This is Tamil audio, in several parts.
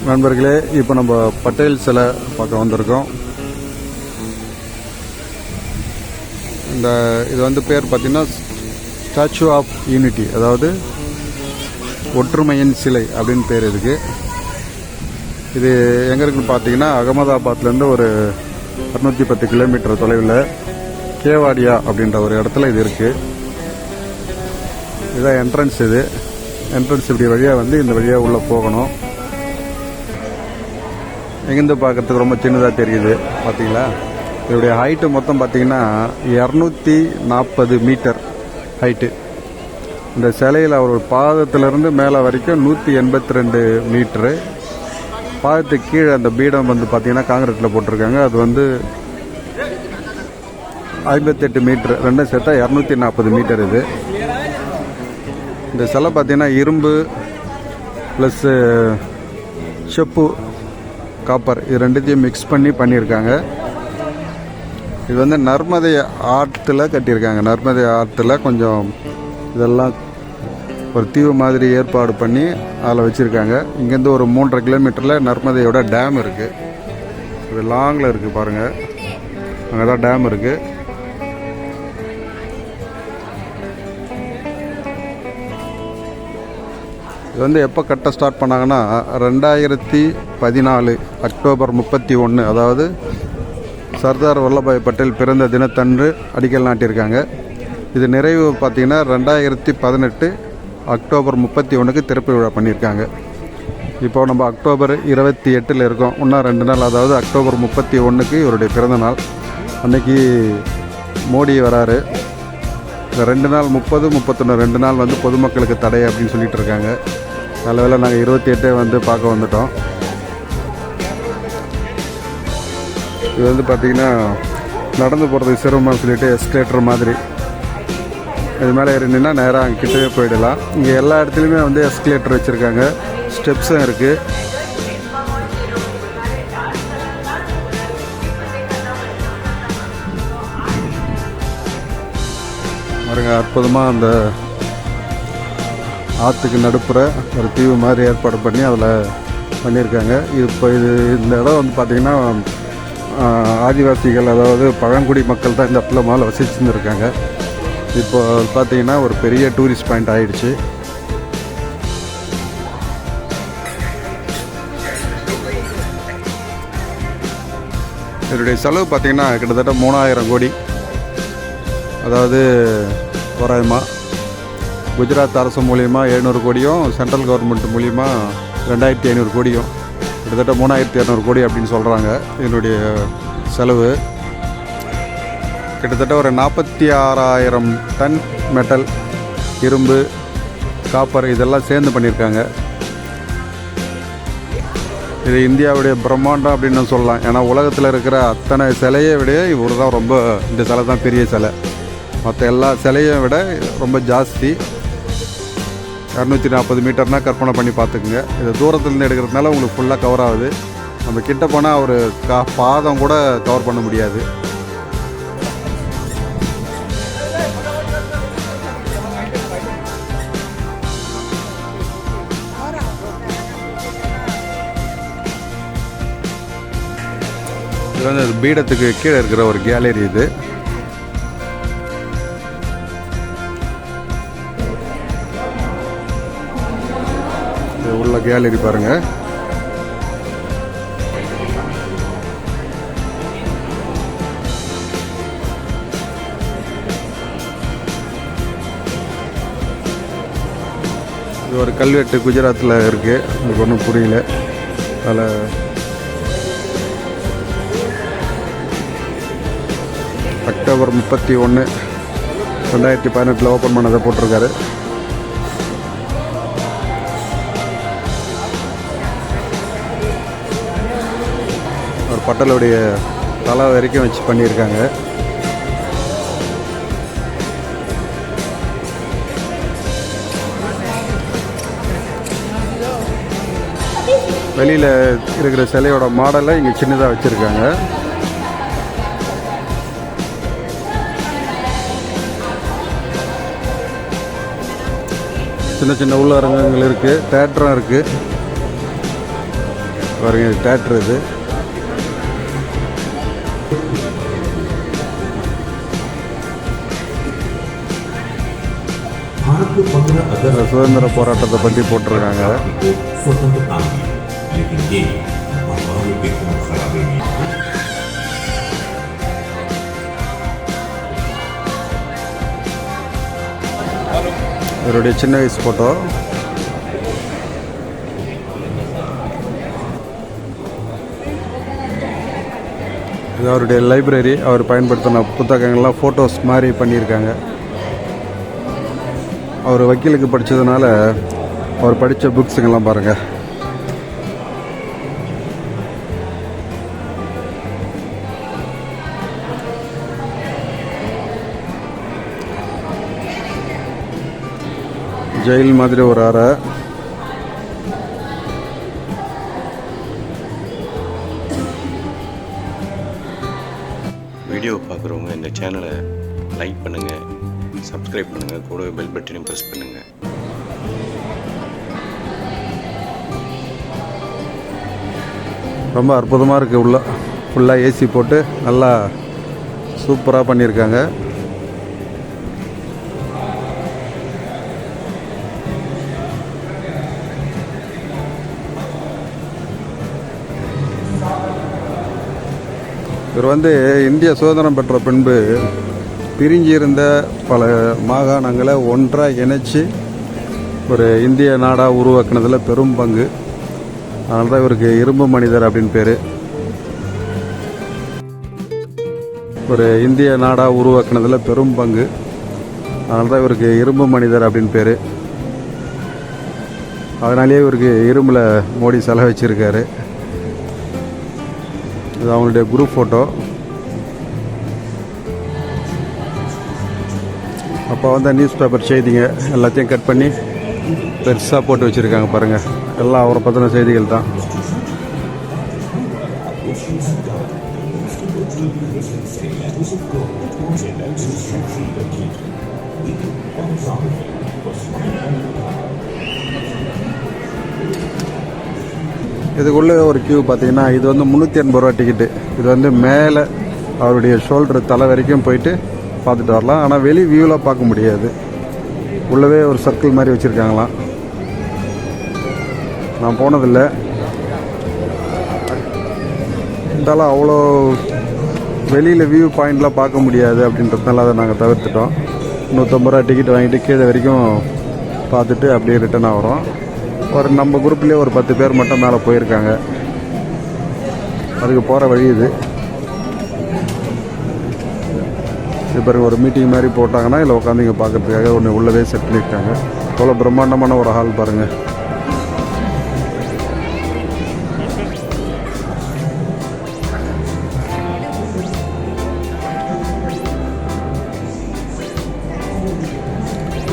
நண்பர்களே, இப்போ நம்ம பட்டேல் சிலை பார்க்க வந்திருக்கோம். இது வந்து பேர் பார்த்தீங்கன்னா ஸ்டாச்சு ஆஃப் யூனிட்டி, அதாவது ஒற்றுமையின் சிலை அப்படின்னு பேர் இதுக்கு. இது எங்கே இருக்குன்னு பார்த்தீங்கன்னா அகமதாபாத்லேருந்து ஒரு 210 கிலோமீட்டர் தொலைவில் கேவாடியா அப்படின்ற ஒரு இடத்துல இது இருக்குது. இதுதான் என்ட்ரன்ஸ். இது என்ட்ரன்ஸ் இப்படி வழியாக வந்து இந்த வழியாக உள்ளே போகணும். எங்கேருந்து பார்க்குறதுக்கு ரொம்ப சின்னதாக தெரியுது பார்த்தீங்களா. இதோடைய ஹைட்டு மொத்தம் பார்த்தீங்கன்னா 240 மீட்டர் ஹைட்டு. இந்த சிலையில் ஒரு பாதத்திலிருந்து மேலே வரைக்கும் 182 மீட்ரு. பாதத்துக்கு கீழே அந்த பீடம் வந்து பார்த்தீங்கன்னா காங்கிரீட்டில் போட்டிருக்காங்க. அது வந்து 58 மீட்ரு, ரெண்டும் சேர்த்தா 240 மீட்டர். இது இந்த சிலை பார்த்தீங்கன்னா இரும்பு ப்ளஸ்ஸு செப்பு, காப்பர், இது ரெண்டுத்தையும் மிக்ஸ் பண்ணியிருக்காங்க. இது வந்து நர்மதை ஆற்றில் கட்டியிருக்காங்க. நர்மதை ஆற்றில் கொஞ்சம் இதெல்லாம் ஒரு தீவு மாதிரி ஏற்பாடு பண்ணி அதில் வச்சுருக்காங்க. இங்கேருந்து ஒரு 3.5 கிலோமீட்டரில் நர்மதையோட டேம் இருக்குது. இது லாங்கில் இருக்குது பாருங்கள், அங்கே தான் டேம் இருக்குது. இது வந்து எப்போ கட்ட ஸ்டார்ட் பண்ணாங்கன்னா 2014 அக்டோபர் 31, அதாவது சர்தார் வல்லபாய் பட்டேல் பிறந்த தினத்தன்று அடிக்கல் நாட்டியிருக்காங்க. இது நிறைவு பார்த்திங்கன்னா 2018 அக்டோபர் 31க்கு திறப்பு விழா பண்ணியிருக்காங்க. இப்போ நம்ம அக்டோபர் 28 இருக்கோம். இன்னும் 2 நாள், அதாவது அக்டோபர் 31க்கு இவருடைய பிறந்த நாள். அன்றைக்கி மோடி வராரு. இந்த 2 நாள் 30, 31 2 நாள் வந்து பொதுமக்களுக்கு தடை அப்படின்னு சொல்லிட்டு இருக்காங்க. நல்ல வேளை நாங்கள் 28 வந்து பார்க்க வந்துட்டோம். இது வந்து பார்த்திங்கன்னா நடந்து போகிறதுக்கு சிரமமாக சொல்லிட்டு எஸ்கலேட்டர் மாதிரி இது மேலே ஏறினா நேராக அங்கே கிட்டவே போயிடலாம். இங்கே எல்லா இடத்துலையுமே வந்து எஸ்கலேட்டர் வச்சுருக்காங்க, ஸ்டெப்ஸும் இருக்குது. பாருங்க, அற்புதமாக அந்த ஆற்றுக்கு நடுப்புற ஒரு தீவு மாதிரி ஏற்பாடு பண்ணி அதில் பண்ணியிருக்காங்க. இப்போ இந்த இடம் வந்து பார்த்திங்கன்னா ஆதிவாசிகள், அதாவது பழங்குடி மக்கள் தான் இந்த இடத்துல முதல்ல வசிச்சுருந்துருக்காங்க. இப்போ பார்த்திங்கன்னா ஒரு பெரிய டூரிஸ்ட் பாயிண்ட் ஆகிடுச்சு. இதனுடைய செலவு பார்த்திங்கன்னா கிட்டத்தட்ட 3000 கோடி. அதாவது தோராயமாக குஜராத் அரசு மூலிமா 700 கோடியும், சென்ட்ரல் கவர்மெண்ட் மூலிமா 2500 கோடியும், கிட்டத்தட்ட 3200 கோடி அப்படின்னு சொல்கிறாங்க. இதனுடைய செலவு கிட்டத்தட்ட ஒரு 46,000 டன் மெட்டல், இரும்பு, காப்பர் இதெல்லாம் சேர்ந்து பண்ணியிருக்காங்க. இது இந்தியாவுடைய பிரம்மாண்டம் அப்படின்னு சொல்லலாம். ஏன்னா உலகத்தில் இருக்கிற அத்தனை சிலையை விட இவர் தான் ரொம்ப, இந்த சிலை தான் பெரிய சிலை. மற்ற எல்லா சிலையும் விட ரொம்ப ஜாஸ்தி. 240 மீட்டர்னால் கற்பனை பண்ணி பார்த்துக்குங்க. இது தூரத்துலேருந்து எடுக்கிறதுனால உங்களுக்கு ஃபுல்லாக கவர் ஆகுது. நம்ம கிட்ட போனால் ஒரு பாதம் கூட கவர் பண்ண முடியாது. இது வந்து பீடத்துக்கு கீழே இருக்கிற ஒரு கேலரி. இது உள்ள கேலரி பாருங்க. இது ஒரு கல்வெட்டு குஜராத்தில் இருக்கு. எனக்கு ஒன்றும் புரியல. அதில் அக்டோபர் 31, 2018 ஓப்பன் பண்ணதை போட்டிருக்காரு. ஒரு பட்டலுடைய தலை வரைக்கும் வச்சு பண்ணியிருக்காங்க. வெளியில் இருக்கிற சிலையோட மாடலை இங்கே சின்னதாக வச்சுருக்காங்க. சின்ன சின்ன உள்ளரங்கங்கள் இருக்குது, தேட்டரும் இருக்குது. பாருங்க தேட்டர் இது. சுதந்திர போராட்டத்தை பற்றி போட்டிருக்காங்க. இவருடைய சின்ன வயசு ஃபோட்டோ. இது அவருடைய லைப்ரரி. அவர் பயன்படுத்தின புத்தகங்கள்லாம் ஃபோட்டோஸ் மாதிரி பண்ணியிருக்காங்க. அவர் வக்கீலுக்கு படித்ததுனால அவர் படித்த புக்ஸுங்கெல்லாம் பாருங்கள். ஜெயில் மாதிரி ஒரு அறை. வீடியோ பார்க்குறவங்க இந்த சேனலை லைக் பண்ணுங்கள், சப்ஸ்கிரைப் பண்ணுங்கள், கூடவே பெல் பட்டனையும் ப்ரெஸ் பண்ணுங்கள். ரொம்ப அற்புதமாக இருக்குது. உள்ள ஃபுல்லாக ஏசி போட்டு நல்லா சூப்பராக பண்ணியிருக்காங்க. இவர் வந்து இந்திய சுதந்திரம் பெற்ற பின்பு பிரிஞ்சிருந்த பல மாகாணங்களை ஒன்றாக இணைச்சி ஒரு இந்திய நாடாக உருவாக்குனதில் பெரும் பங்கு. அதனால தான் இவருக்கு இரும்பு மனிதர் அப்படின்னு பேர். ஒரு இந்திய நாடாக உருவாக்குனதில் பெரும் பங்கு. அதனால தான் இவருக்கு இரும்பு மனிதர் அப்படின்னு பேர். அதனாலேயே இவருக்கு இரும்பில் மோடி சிலை வச்சுருக்காரு. இது அவங்களுடைய குரூப் ஃபோட்டோ. அப்போ வந்து நியூஸ் பேப்பர் செய்திங்க எல்லாத்தையும் கட் பண்ணி பெருசாக போட்டு வச்சுருக்காங்க பாருங்கள். எல்லாம் அவரை பற்றின செய்திகள் தான். இதுக்குள்ளே ஒரு கியூ பார்த்தீங்கன்னா இது வந்து 380 ரூபா டிக்கெட்டு. இது வந்து மேலே அவருடைய ஷோல்டர் தலை வரைக்கும் போயிட்டு பார்த்துட்டு வரலாம். ஆனால் வெளி வியூவில் பார்க்க முடியாது. உள்ளவே ஒரு சர்க்கிள் மாதிரி வச்சுருக்காங்களாம். நான் போனதில்லை. இருந்தாலும் அவ்வளோ வெளியில் வியூ பாயிண்ட்லாம் பார்க்க முடியாது அப்படின்றதுனால அதை நாங்கள் தவிர்த்துட்டோம். 150 ரூபா டிக்கெட் வாங்கிட்டு கீழே வரைக்கும் பார்த்துட்டு அப்படியே ரிட்டர்ன் ஆகிறோம். ஒரு நம்ம குரூப்லேயே ஒரு 10 பேர் மட்டும் மேலே போயிருக்காங்க. அதுக்கு போகிற வழி இது. இப்போ ஒரு மீட்டிங் மாதிரி போட்டாங்கன்னா இல்லை உட்காந்து இங்கே பார்க்குறதுக்காக ஒன்று உள்ளவே செட் பண்ணியிருக்காங்க. அவ்வளோ பிரம்மாண்டமான ஒரு ஹால் பாருங்கள்.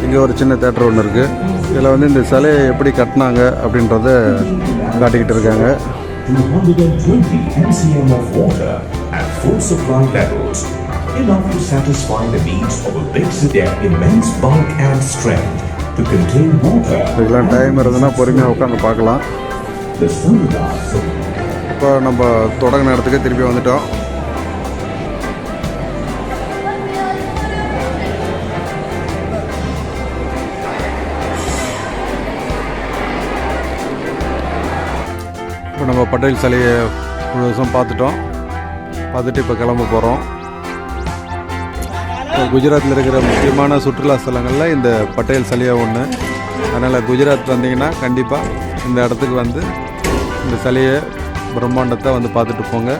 இங்கே ஒரு சின்ன தேட்டர் ஒன்று இருக்குது. இதில் வந்து இந்த சிலையை எப்படி கட்டினாங்க அப்படின்றத காட்டிக்கிட்டு இருக்காங்க. 220 MCM of water at full supply levels, enough to satisfy the needs of a big city. Immense bulk and strength to contain water. இதெல்லாம் டைம் இருந்ததுன்னா பொறுமையாக உட்காந்து பார்க்கலாம். இப்போ நம்ம தொடங்கின இடத்துக்கு திருப்பி வந்துட்டோம். இப்போ நம்ம பட்டேல் சிலையை முழுவதும் பார்த்துட்டு இப்போ கிளம்ப போகிறோம். இப்போ குஜராத்தில் இருக்கிற முக்கியமான சுற்றுலா ஸ்தலங்களில் இந்த பட்டேல் சிலையை ஒன்று. அதனால் குஜராத் வந்தீங்கன்னா கண்டிப்பாக இந்த இடத்துக்கு வந்து இந்த சிலையை பிரம்மாண்டத்தை வந்து பார்த்துட்டு போங்க.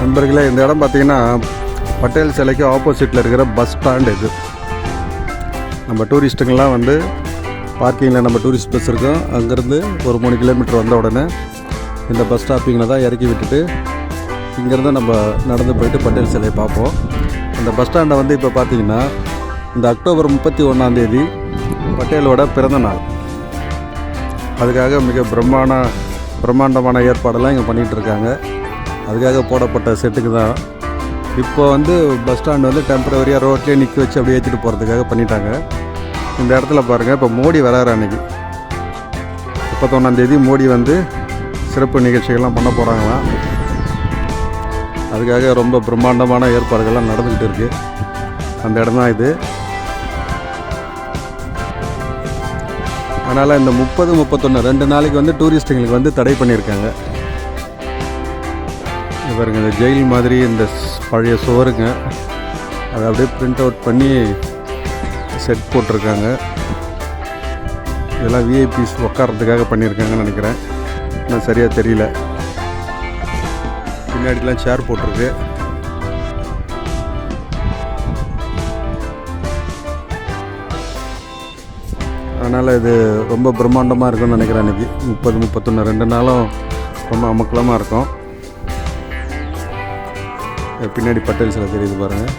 நண்பர்களே, இந்த இடம் பார்த்தீங்கன்னா பட்டேல் சிலைக்கு ஆப்போசிட்டில் இருக்கிற பஸ் ஸ்டாண்ட். இது நம்ம டூரிஸ்ட்டுங்கெல்லாம் வந்து பார்க்கிங்கில் நம்ம டூரிஸ்ட் பஸ் இருக்கோம். அங்கேருந்து ஒரு 3 கிலோமீட்டர் வந்த உடனே இந்த பஸ் ஸ்டாப்பிங்கில் தான் இறக்கி விட்டுட்டு இங்கேருந்து நம்ம நடந்து போயிட்டு பட்டேல் சிலையை பார்ப்போம். அந்த பஸ் ஸ்டாண்டை வந்து இப்போ பார்த்தீங்கன்னா இந்த அக்டோபர் 31 பட்டேலோட பிறந்த நாள். அதுக்காக மிக பிரம்மாண்டமான ஏற்பாடெல்லாம் இங்கே பண்ணிகிட்டு இருக்காங்க. அதுக்காக போடப்பட்ட செட்டுக்கு தான் இப்போ வந்து பஸ் ஸ்டாண்ட் வந்து டெம்பரவரியாக ரோட்லேயே நிற்க வச்சு அப்படியே ஏற்றிட்டு போகிறதுக்காக பண்ணிட்டாங்க. இந்த இடத்துல பாருங்கள், இப்போ மோடி வராரு. அன்றைக்கி 31ஆம் தேதி மோடி வந்து சிறப்பு நிகழ்ச்சிகள்லாம் பண்ண போகிறாங்களாம். அதுக்காக ரொம்ப பிரம்மாண்டமான ஏற்பாடுகள்லாம் நடந்துக்கிட்டு இருக்குது. அந்த இடம் தான் இது. அதனால் இந்த 30, 31 2 நாளைக்கு வந்து டூரிஸ்ட்டுங்களுக்கு வந்து தடை பண்ணியிருக்காங்க. பாருங்க, இந்த ஜெயில் மாதிரி இந்த பழைய சுவருங்க, அதை அப்படியே பிரிண்ட் அவுட் பண்ணி செட் போட்டிருக்காங்க. இதெல்லாம் விஐபிஸ் உட்காரத்துக்காக பண்ணியிருக்காங்கன்னு நினைக்கிறேன். இன்னும் சரியாக தெரியல. பின்னாடிலாம் சேர் போட்டிருக்கு. அதனால் இது ரொம்ப பிரம்மாண்டமாக இருக்கும்னு நினைக்கிறேன். அன்றைக்கி 30, 31 2 நாளும் ரொம்ப அமக்கலமாக இருக்கும். பின்னாடி பட்டேல் சிலை தெரியுது பாருங்கள்.